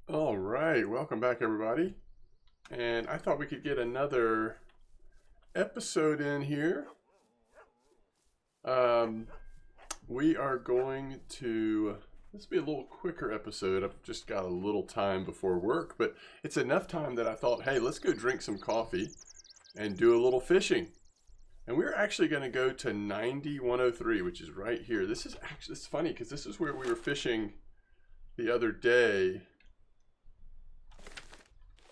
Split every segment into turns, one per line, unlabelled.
All right, welcome back, everybody. And I thought we could get another episode in here. Um, we are going to, this will be a little quicker episode. I've just got a little time before work, but it's enough time that I thought, hey, let's go drink some coffee and do a little fishing. And we're actually going to go to 9103, which is right here. This is actually, it's funny because this is where we were fishing the other day.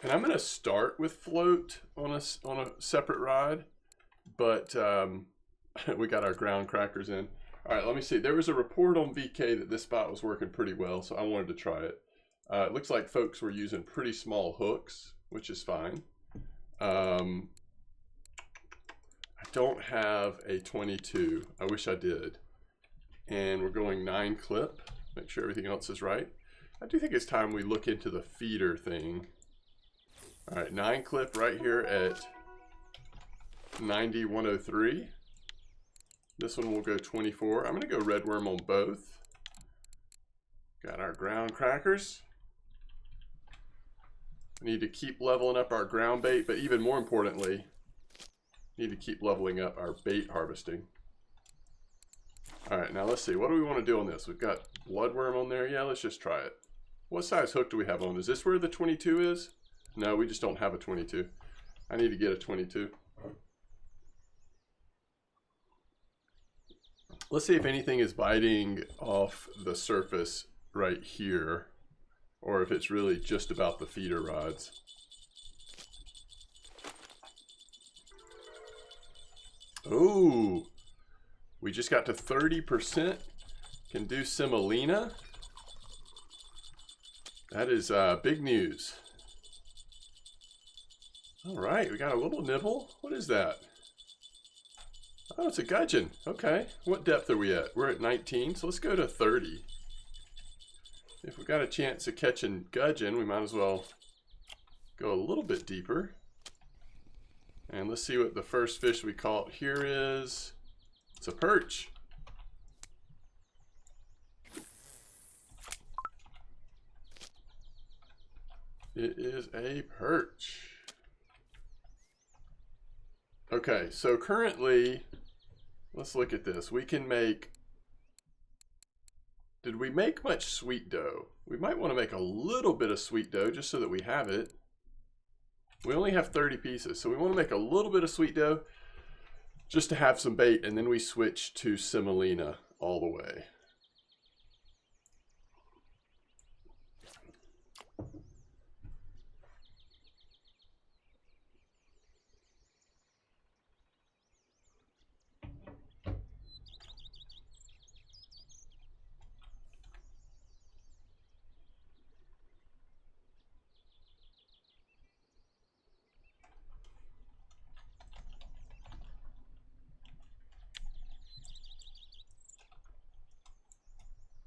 And I'm going to start with float on a separate rod, but we got our ground crackers in. All right, let me see. There was a report on VK that this spot was working pretty well, so I wanted to try it. It looks like folks were using pretty small hooks, which is fine. I don't have a 22. I wish I did. And we're going 9 clip. Make sure everything else is right. I do think it's time we look into the feeder thing. All right, 9 clip right here at 9103. This one will go 24. I'm gonna go red worm on both. Got our ground crackers. We need to keep leveling up our ground bait, but even more importantly, need to keep leveling up our bait harvesting. All right, now let's see. What do we want to do on this? We've got bloodworm on there. Yeah, let's just try it. What size hook do we have on? Is this where the 22 is? No, we just don't have a 22. I need to get a 22. Let's see if anything is biting off the surface right here, or if it's really just about the feeder rods. Oh, we just got to 30%. Can do semolina. That is big news. All right, we got a little nibble. What is that? Oh, it's a gudgeon. Okay, what depth are we at? We're at 19, so let's go to 30. If we got a chance of catching gudgeon, we might as well go a little bit deeper. And let's see what the first fish we caught here is. It's a perch. It is a perch. Okay, so currently, let's look at this. We can make, did we make much sweet dough? We might want to make a little bit of sweet dough just so that we have it. We only have 30 pieces, so we want to make a little bit of sweet dough just to have some bait, and then we switch to semolina all the way.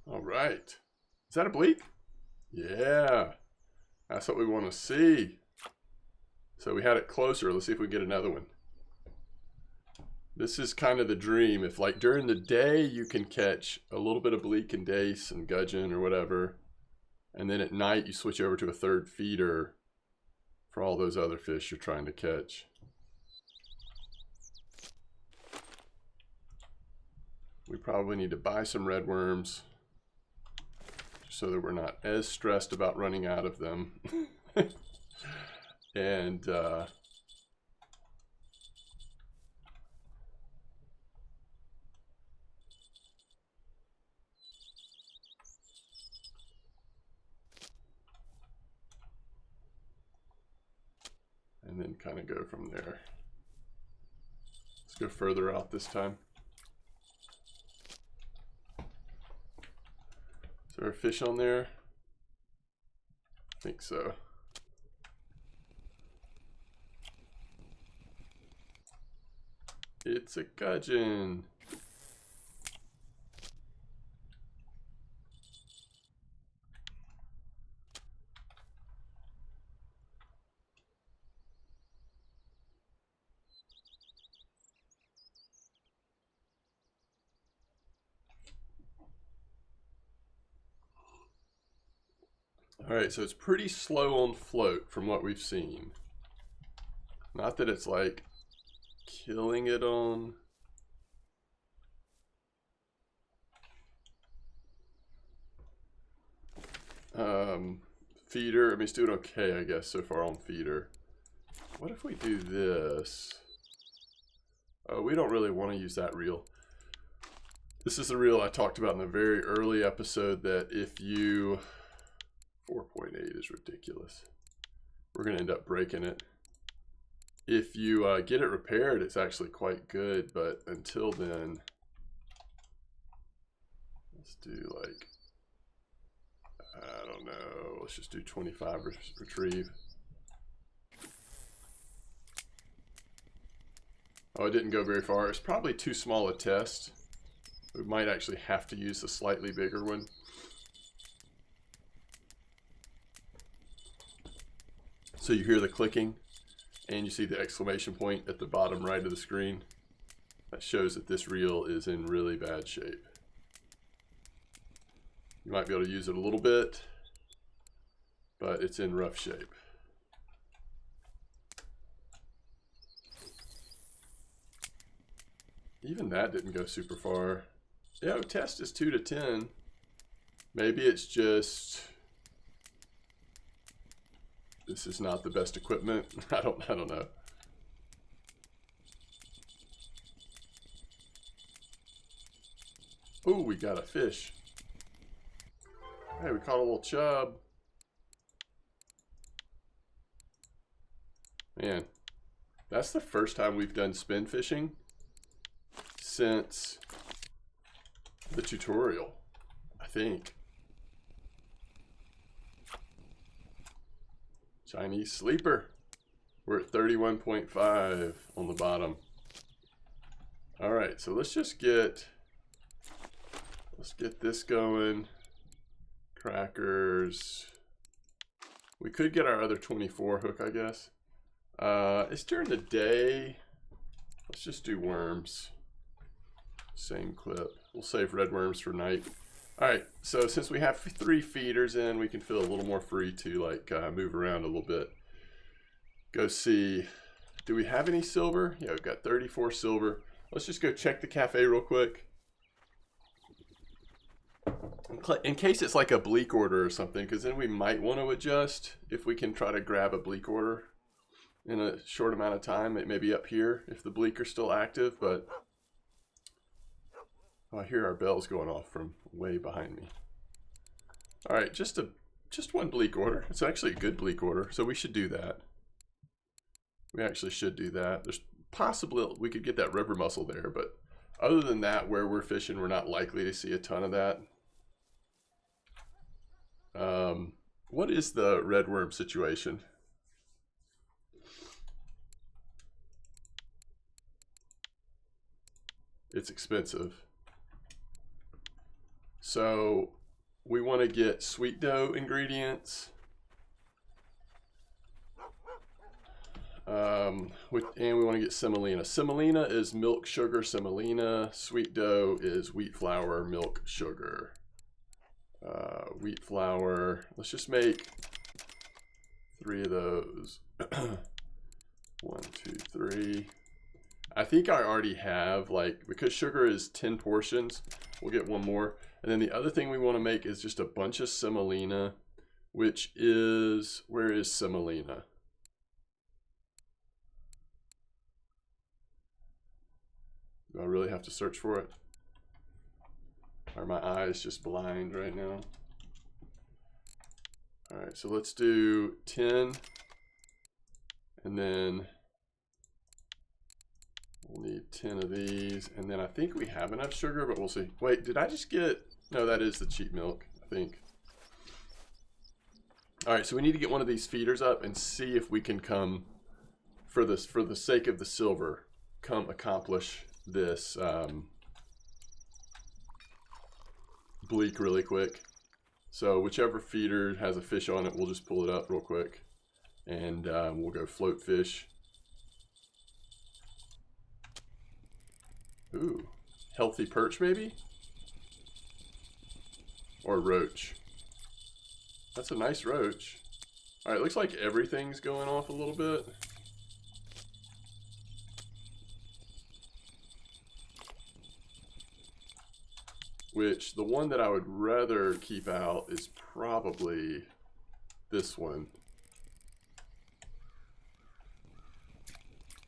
All right. Is that a bleak? Yeah. That's what we want to see. So we had it closer. Let's see if we can get another one. This is kind of the dream. If like during the day you can catch a little bit of bleak and dace and gudgeon or whatever, and then at night you switch over to a third feeder for all those other fish you're trying to catch. We probably need to buy some red worms so that we're not as stressed about running out of them. And then kind of go from there. Let's go further out this time. Is there a fish on there? I think so. It's a gudgeon. All right, so it's pretty slow on float from what we've seen. Not that it's like killing it on. Feeder, I mean, it's doing okay, I guess, so far on feeder. What if we do this? Oh, we don't really want to use that reel. This is the reel I talked about in a very early episode that if you... 4.8 is ridiculous. We're going to end up breaking it. If you get it repaired, it's actually quite good, but until then, let's do like, I don't know, let's just do 25 retrieve. Oh, it didn't go very far. It's probably too small a test. We might actually have to use a slightly bigger one. So you hear the clicking and you see the exclamation point at the bottom right of the screen. That shows that this reel is in really bad shape. You might be able to use it a little bit, but it's in rough shape. Even that didn't go super far. Yeah, test is 2 to 10. Maybe it's just this is not the best equipment. I don't know. Ooh, we got a fish. Hey, we caught a little chub. Man, that's the first time we've done spin fishing since the tutorial, I think. Chinese sleeper. We're at 31.5 on the bottom. All right, so let's get this going. Crackers. We could get our other 24 hook, I guess. It's during the day. Let's just do worms. Same clip. We'll save red worms for night. All right, so since we have 3 feeders in, we can feel a little more free to like move around a little bit. Go see, do we have any silver? Yeah, we've got 34 silver. Let's just go check the cafe real quick. In case it's like a bleak order or something, because then we might want to adjust if we can try to grab a bleak order in a short amount of time. It may be up here if the bleak are still active, but oh, I hear our bells going off from way behind me. All right, just one bleak order. It's actually a good bleak order, so we should do that. We actually should do that. There's possibly we could get that river mussel there, but other than that, where we're fishing, we're not likely to see a ton of that. What is the red worm situation? It's expensive. So we want to get sweet dough ingredients. And we want to get semolina. Semolina is milk, sugar, semolina. Sweet dough is wheat flour, milk, sugar. Wheat flour. Let's just make 3 of those. 1, 2, 3. I think I already have, like, because sugar is 10 portions, we'll get 1 more. And then the other thing we want to make is just a bunch of semolina, which is, where is semolina? Do I really have to search for it? Are my eyes just blind right now? All right, so let's do 10. And then we'll need 10 of these. And then I think we have enough sugar, but we'll see. Wait, did I just get, no, that is the cheap milk, I think. All right, so we need to get one of these feeders up and see if we can come, for the sake of the silver, come accomplish this bleak really quick. So whichever feeder has a fish on it, we'll just pull it up real quick, and we'll go float fish. Ooh, healthy perch maybe? Or roach. That's a nice roach. All right, looks like everything's going off a little bit. Which, the one that I would rather keep out is probably this one.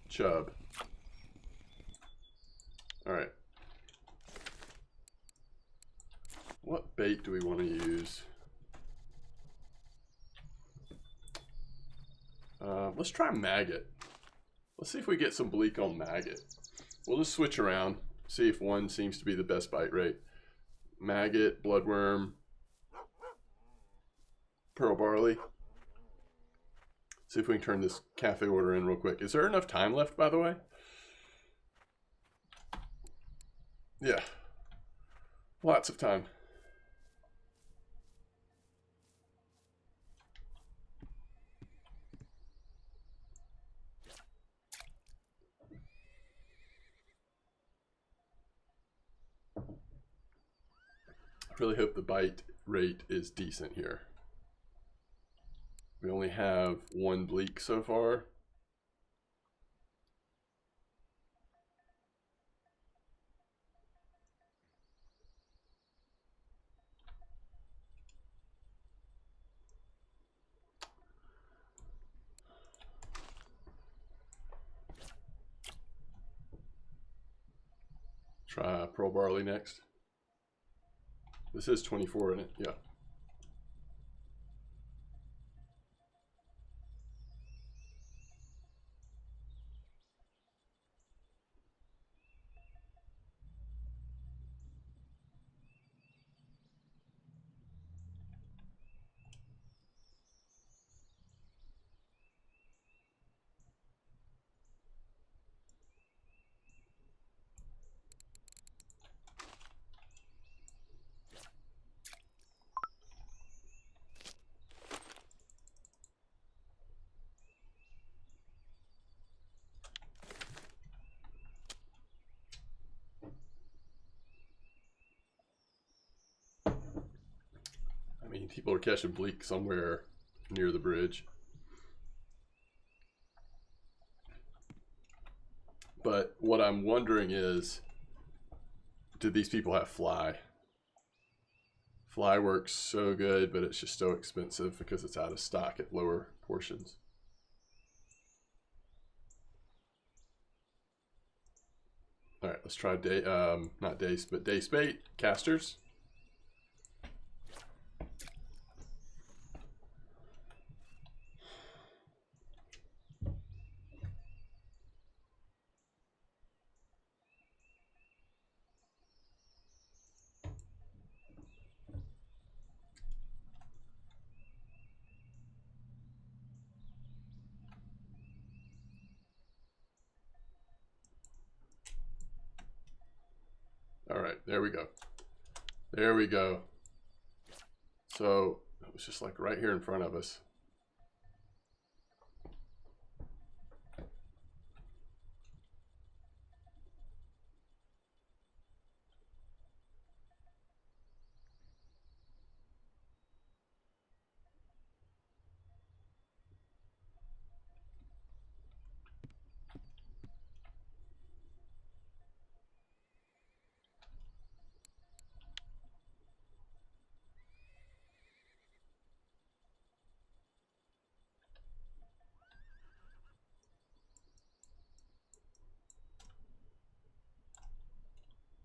Chub. All right. What bait do we want to use? Let's try maggot. Let's see if we get some bleak on maggot. We'll just switch around, see if one seems to be the best bite rate. Maggot, bloodworm, pearl barley. See if we can turn this cafe order in real quick. Is there enough time left, by the way? Yeah. Lots of time. I really hope the bite rate is decent here. We only have one bleak so far. Try pearl barley next. This is 24 in it, yeah. I mean, people are catching bleak somewhere near the bridge. But what I'm wondering is, do these people have fly? Fly works so good, but it's just so expensive because it's out of stock at lower portions. All right, let's try not dace, but dace bait casters. All right, there we go. There we go. So it was just like right here in front of us.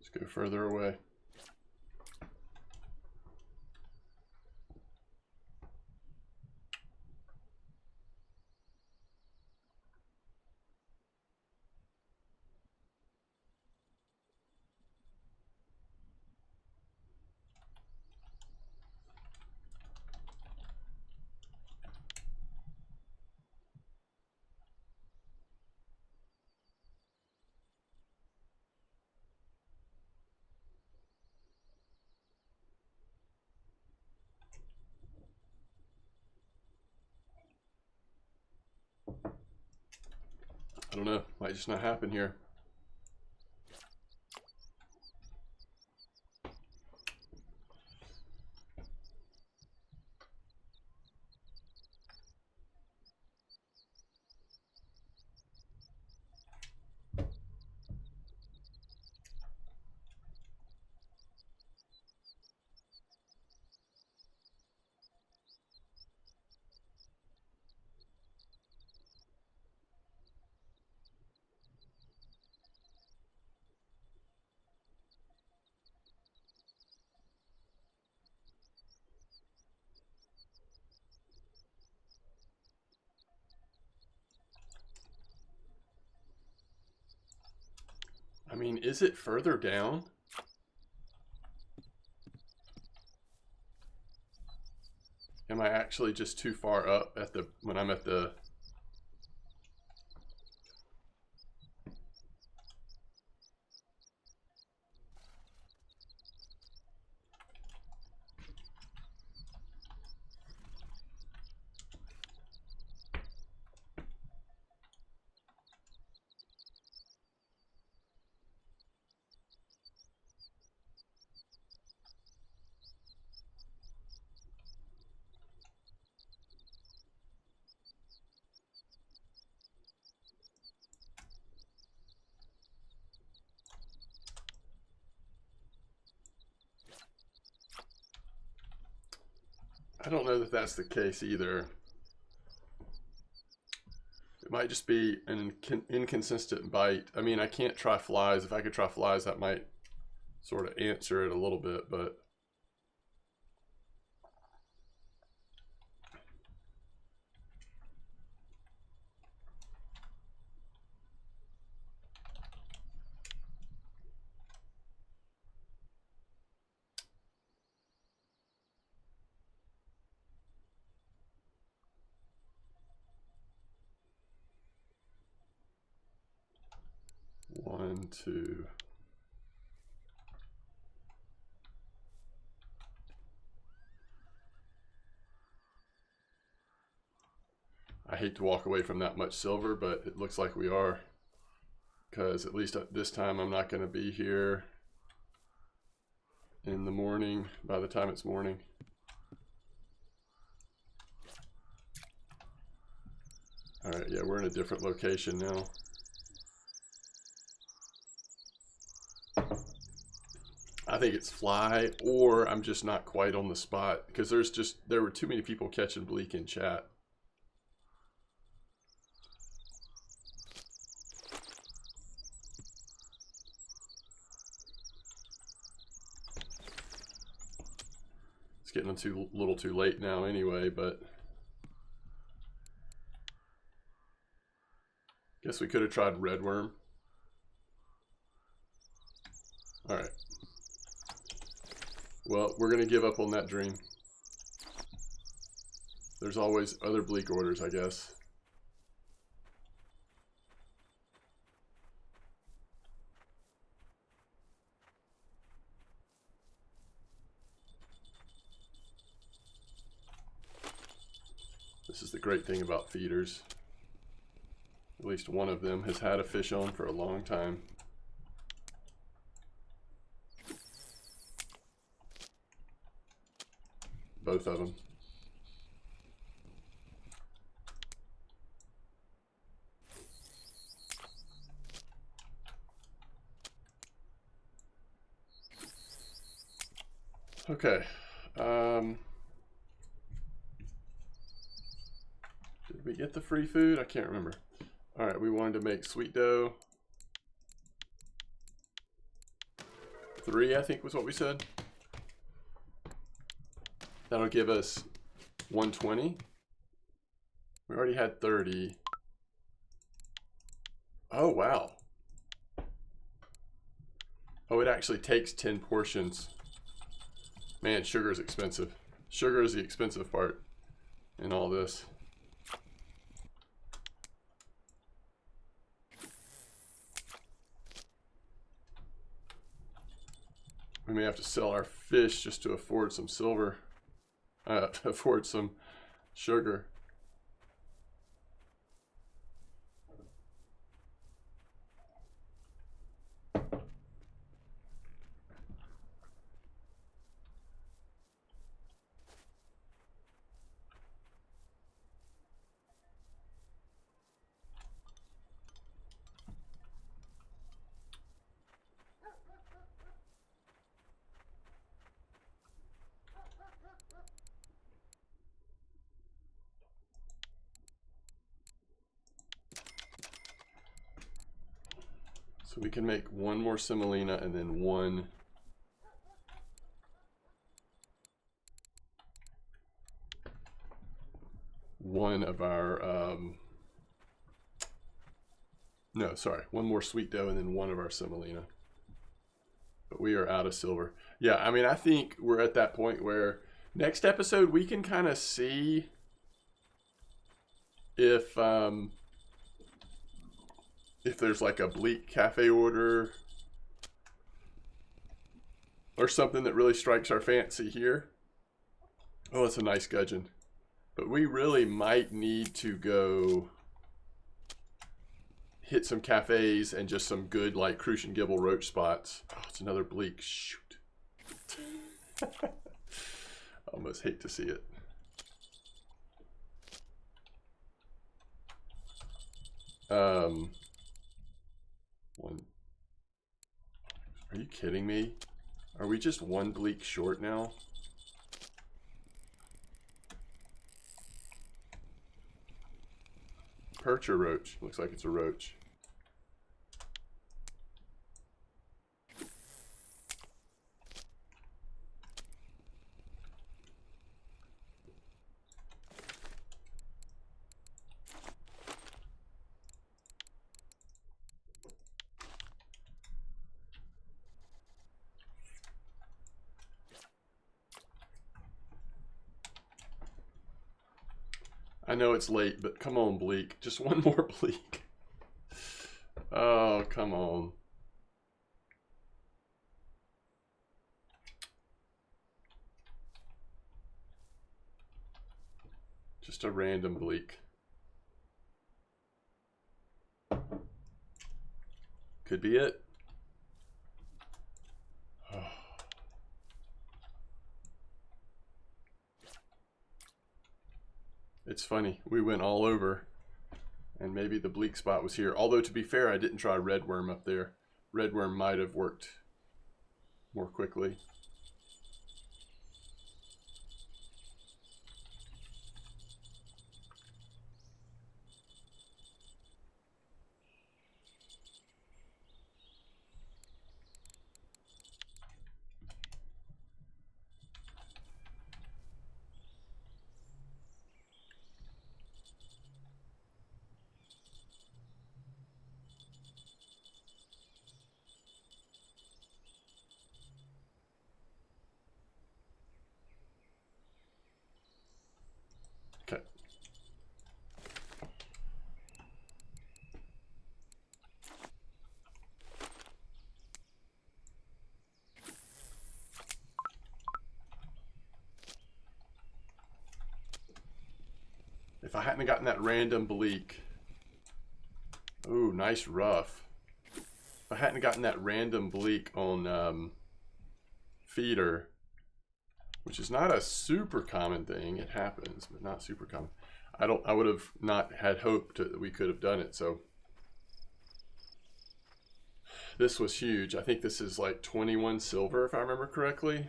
Let's go further away. I don't know, might just not happen here. I mean, is it further down? Am I actually just too far up at the when I'm at the I don't know that that's the case either. It might just be an inconsistent bite. I mean, I can't try flies. If I could try flies, that might sort of answer it a little bit, but one, two. I hate to walk away from that much silver, but it looks like we are, because at least this time I'm not going to be here in the morning by the time it's morning. All right, yeah, we're in a different location now. I think it's fly, or I'm just not quite on the spot, because there were too many people catching bleak in chat. It's getting a little too late now anyway, but guess we could have tried redworm. All right. Well, we're gonna give up on that dream. There's always other bleak orders, I guess. This is the great thing about feeders. At least one of them has had a fish on for a long time. Both of them. Okay. Did we get the free food? I can't remember. All right, we wanted to make sweet dough. 3, I think was what we said. That'll give us 120. We already had 30. Oh, wow. Oh, it actually takes 10 portions. Man, sugar is expensive. Sugar is the expensive part in all this. We may have to sell our fish just to afford some silver, to afford some sugar. So we can make one more semolina and then one of our No, sorry. One more sweet dough and then one of our semolina. But we are out of silver. Yeah, I mean, I think we're at that point where next episode we can kind of see if there's like a bleak cafe order or something that really strikes our fancy here. Oh, it's a nice gudgeon. But we really might need to go hit some cafes and just some good like Crucian Gibble roach spots. Oh, it's another bleak. Shoot. I almost hate to see it. One. Are you kidding me? Are we just one bleak short now? Perch or roach? Looks like it's a roach. I know it's late, but come on, bleak. Just one more bleak. Oh, come on. Just a random bleak. Could be it. Oh. It's funny, we went all over and maybe the bleak spot was here. Although to be fair, I didn't try red worm up there. Red worm might have worked more quickly. Okay. If I hadn't gotten that random bleak. Ooh, nice rough. If I hadn't gotten that random bleak on feeder, which is not a super common thing. It happens, but not super common. I would have not had hoped that we could have done it. So this was huge. I think this is like 21 silver, if I remember correctly.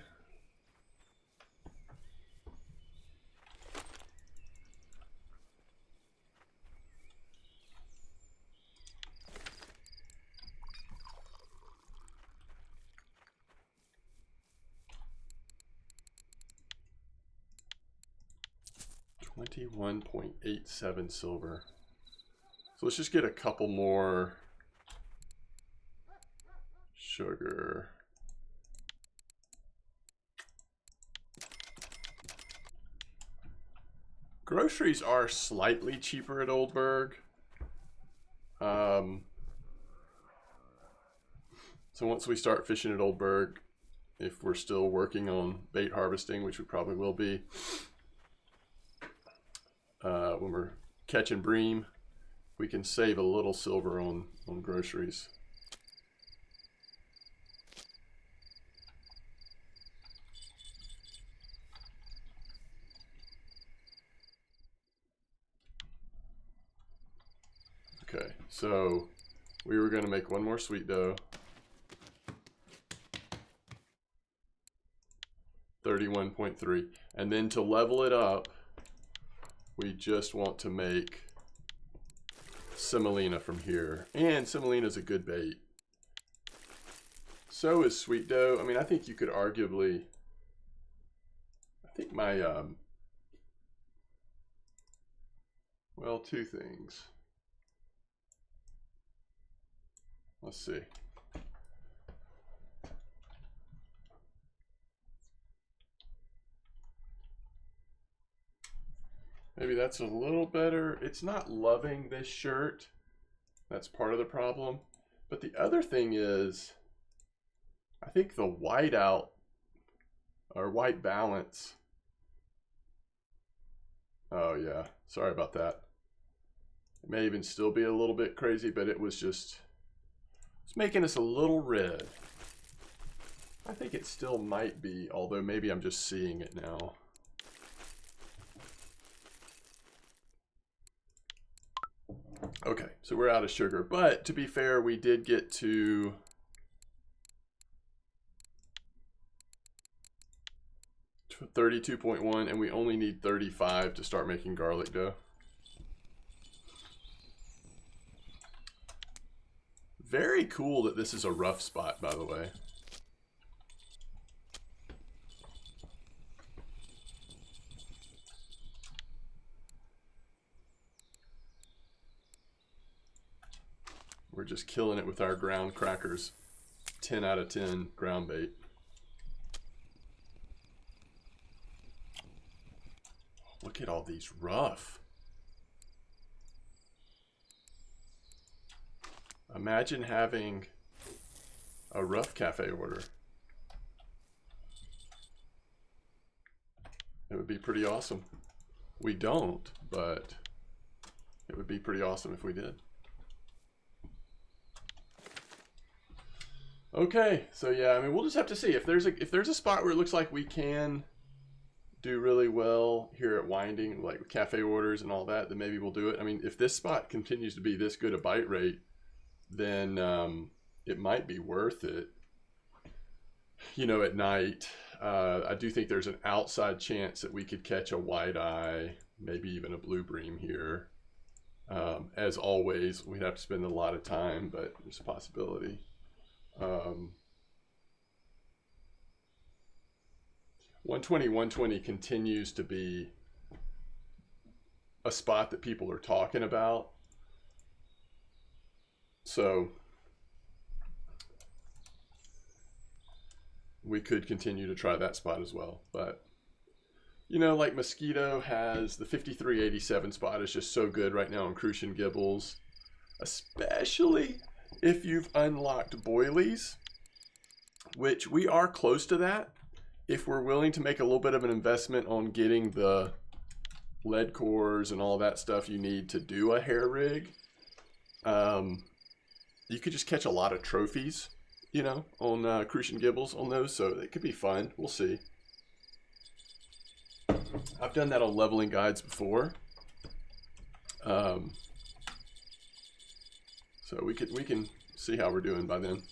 $21.87 silver. So let's just get a couple more sugar. Groceries are slightly cheaper at Oldburg. So once we start fishing at Oldburg, if we're still working on bait harvesting, which we probably will be, when we're catching bream, we can save a little silver on groceries. Okay, so we were going to make one more sweet dough. 31.3. And then to level it up, we just want to make semolina from here. And semolina is a good bait. So is sweet dough. I mean, I think you could arguably, I think my, well, two things. Let's see. Maybe that's a little better. It's not loving this shirt. That's part of the problem. But the other thing is, I think the white out, or white balance. Oh yeah, sorry about that. It may even still be a little bit crazy, but it was just, it's making us a little red. I think it still might be, although maybe I'm just seeing it now. Okay, so we're out of sugar, but to be fair, we did get to $32.1, and we only need 35 to start making garlic dough. Very cool that this is a rough spot, by the way. We're just killing it with our ground crackers. 10 out of 10 ground bait. Look at all these rough. Imagine having a rough cafe order. It would be pretty awesome. We don't, but it would be pretty awesome if we did. Okay, so yeah, I mean, we'll just have to see if there's a spot where it looks like we can do really well here at Winding, like with cafe orders and all that, then maybe we'll do it. I mean, if this spot continues to be this good a bite rate, then it might be worth it, you know, at night. I do think there's an outside chance that we could catch a white eye, maybe even a blue bream here. As always, we'd have to spend a lot of time, but there's a possibility. 120 continues to be a spot that people are talking about. So we could continue to try that spot as well. But, you know, like Mosquito has the 5387 spot is just so good right now on Crucian Gibbles, especially if you've unlocked boilies, which we are close to that. If we're willing to make a little bit of an investment on getting the lead cores and all that stuff you need to do a hair rig, you could just catch a lot of trophies, you know, on Crucian Gibbles on those, so it could be fun. We'll see. I've done that on leveling guides before. So we can see how we're doing by then.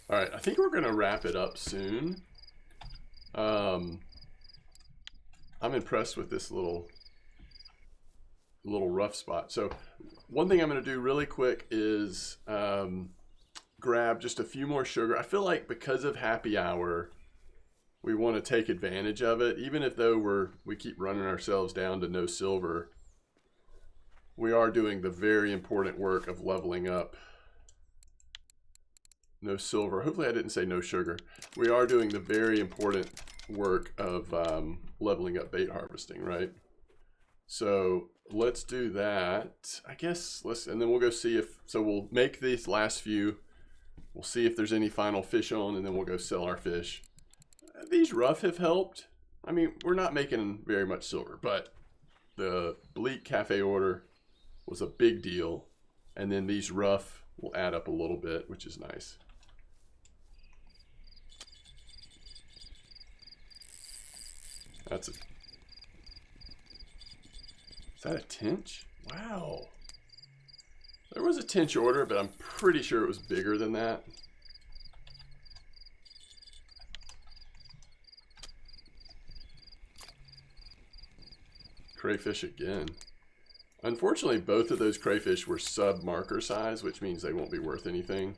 All right, I think we're gonna wrap it up soon. I'm impressed with this little rough spot. So one thing I'm gonna do really quick is grab just a few more sugar. I feel like because of happy hour, we want to take advantage of it. Even if though we keep running ourselves down to no silver, we are doing the very important work of leveling up. No silver. Hopefully I didn't say no sugar. We are doing the very important work of leveling up bait harvesting, right? So let's do that. I guess and then we'll go see if, so we'll make these last few. We'll see if there's any final fish on, and then we'll go sell our fish. These rough have helped. I mean, we're not making very much silver, but the bleak cafe order was a big deal. And then these rough will add up a little bit, which is nice. Is that a tench? Wow. There was a tench order, but I'm pretty sure it was bigger than that. Crayfish again. Unfortunately, both of those crayfish were sub-marker size, which means they won't be worth anything.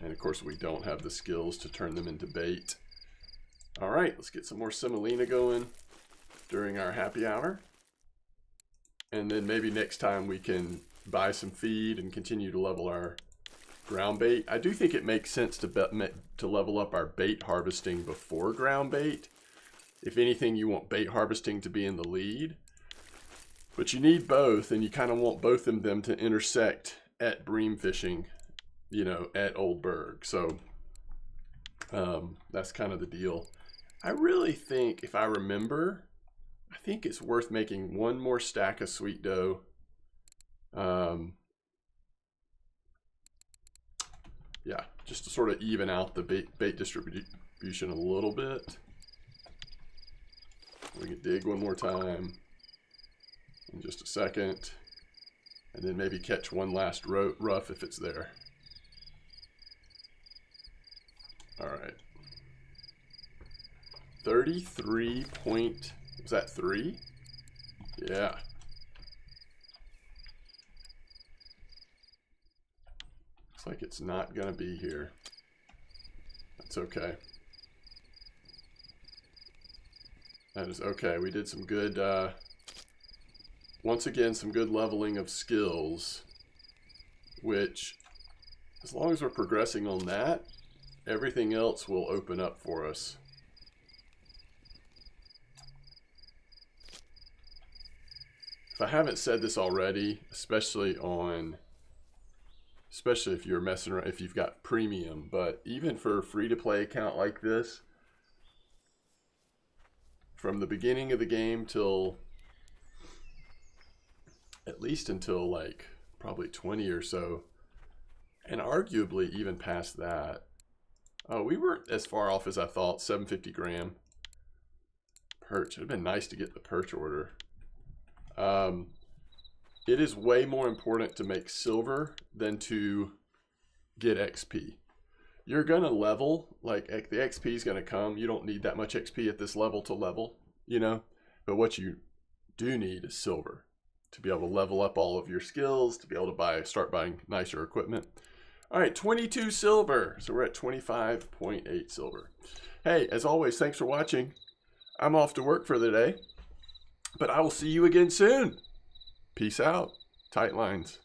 And of course, we don't have the skills to turn them into bait. All right, let's get some more semolina going during our happy hour. And then maybe next time we can buy some feed and continue to level our ground bait. I do think it makes sense to level up our bait harvesting before ground bait. If anything, you want bait harvesting to be in the lead. But you need both, and you kind of want both of them to intersect at bream fishing, you know, at Old Berg. So that's kind of the deal. I really think, if I remember, I think it's worth making one more stack of sweet dough. Yeah, just to sort of even out the bait distribution a little bit. We can dig one more time in just a second. And then maybe catch one last rough if it's there. All right. 33 point, was that 3? Yeah. Looks like it's not gonna be here. That's okay. That is okay. We did some good, once again, some good leveling of skills, which, as long as we're progressing on that, everything else will open up for us. If I haven't said this already, especially if you're messing around, if you've got premium, but even for a free-to-play account like this, from the beginning of the game till, at least until like probably 20 or so, and arguably even past that, oh, we weren't as far off as I thought. 750 gram perch. It'd have been nice to get the perch order. It is way more important to make silver than to get XP. You're gonna level, like the XP is gonna come. You don't need that much XP at this level to level, you know? But what you do need is silver to be able to level up all of your skills, to be able to start buying nicer equipment. All right, 22 silver. So we're at 25.8 silver. Hey, as always, thanks for watching. I'm off to work for the day, but I will see you again soon. Peace out. Tight lines.